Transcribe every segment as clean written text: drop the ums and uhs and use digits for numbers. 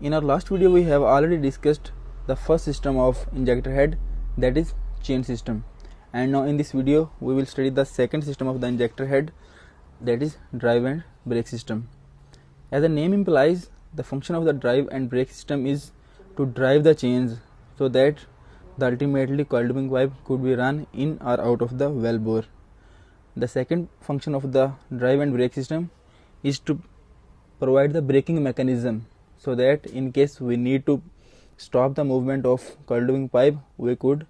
In our last video we have already discussed the first system of injector head, that is chain system, and now in this video we will study the second system of the injector head, that is drive and brake system. As the name implies, the function of the drive and brake system is to drive the chains so that the ultimately coiled wing pipe could be run in or out of the well bore. The second function of the drive and brake system is to provide the braking mechanism, so that in case we need to stop the movement of coiled wing pipe, we could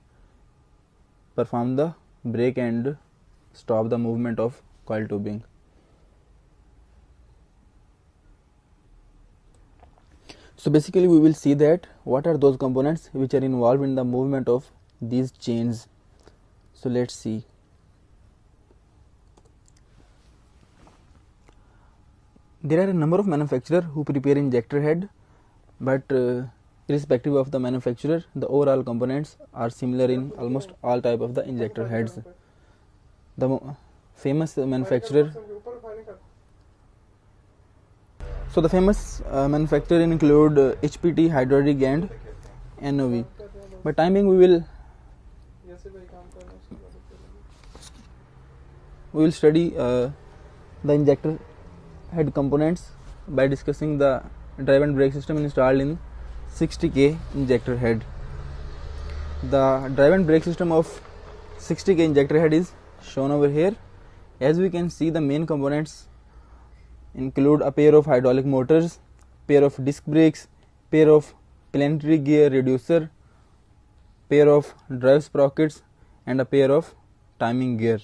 perform the brake and stop the movement of coil tubing. So basically we will see that what are those components which are involved in the movement of these chains. So let's see. There are a number of manufacturers who prepare injector head, but irrespective of the manufacturer, the overall components are similar in almost all type of the injector heads. The famous manufacturer include HPT, Hydraulic and NOV. By timing we will study the injector head components by discussing the drive and brake system installed in 60K injector head. The drive and brake system of 60K injector head is shown over here. As we can see, the main components include a pair of hydraulic motors, pair of disc brakes, pair of planetary gear reducer, pair of drive sprockets and a pair of timing gear.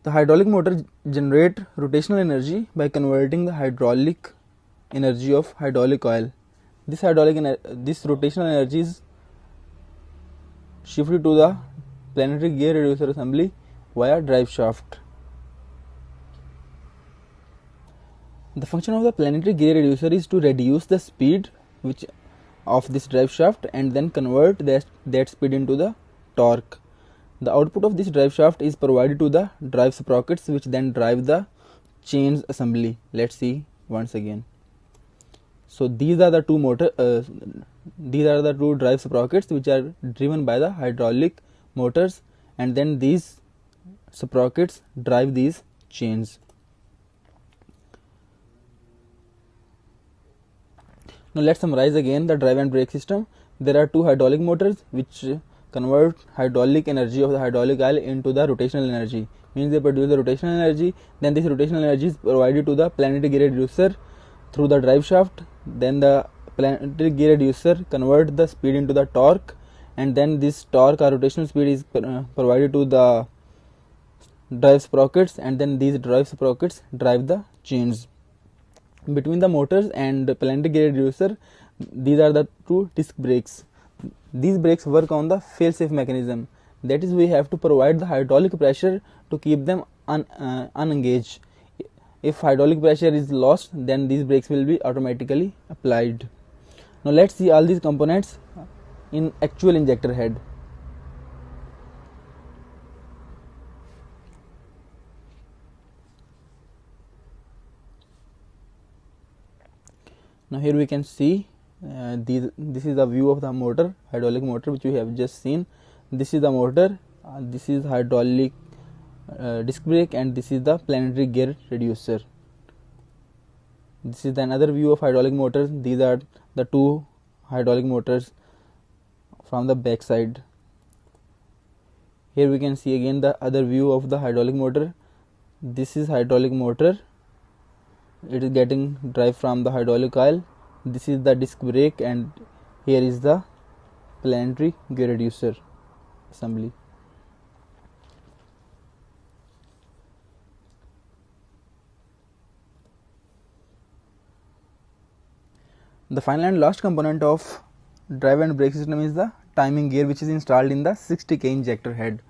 The hydraulic motor generate rotational energy by converting the hydraulic energy of hydraulic oil. This rotational energy is shifted to the planetary gear reducer assembly via drive shaft. The function of the planetary gear reducer is to reduce the speed of this drive shaft and then convert that speed into the torque. The output of this drive shaft is provided to the drive sprockets, which then drive the chains assembly. Let's see once again. So these are the two drive sprockets which are driven by the hydraulic motors, and then these sprockets drive these chains. Now let's summarize again the drive and brake system. There are two hydraulic motors which convert hydraulic energy of the hydraulic oil into the rotational energy. Means they produce the rotational energy, then this rotational energy is provided to the planetary gear reducer through the drive shaft. Then the planetary gear reducer convert the speed into the torque, and then this torque or rotational speed is provided to the drive sprockets, and then these drive sprockets drive the chains. Between the motors and the planetary gear reducer, these are the two disc brakes. These brakes work on the fail-safe mechanism, that is, we have to provide the hydraulic pressure to keep them unengaged. If hydraulic pressure is lost, then these brakes will be automatically applied. Now let's see all these components in actual injector head. Now here we can see this is the view of the motor, hydraulic motor, which we have just seen. This is the motor, this is hydraulic disc brake, and this is the planetary gear reducer. This is another view of hydraulic motors. These are the two hydraulic motors from the back side. Here we can see again the other view of the hydraulic motor. This is hydraulic motor, it is getting drive from the hydraulic oil. This is the disc brake, and here is the planetary gear reducer assembly. The final and last component of drive and brake system is the timing gear, which is installed in the 60K injector head.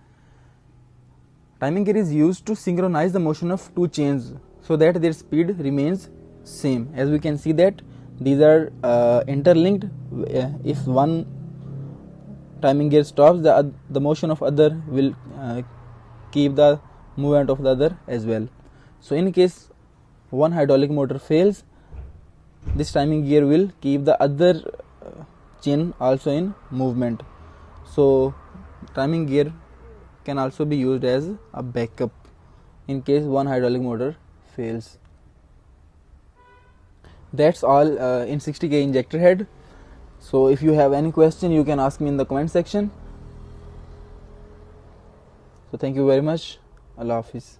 Timing gear is used to synchronize the motion of two chains so that their speed remains same. As we can see that these are interlinked. If one timing gear stops, the motion of other will keep the movement of the other as well. So in case one hydraulic motor fails, this timing gear will keep the other chain also in movement. So timing gear can also be used as a backup in case one hydraulic motor fails. That's all in 60K injector head. So if you have any question, you can ask me in the comment section. So thank you very much. Allah Hafiz.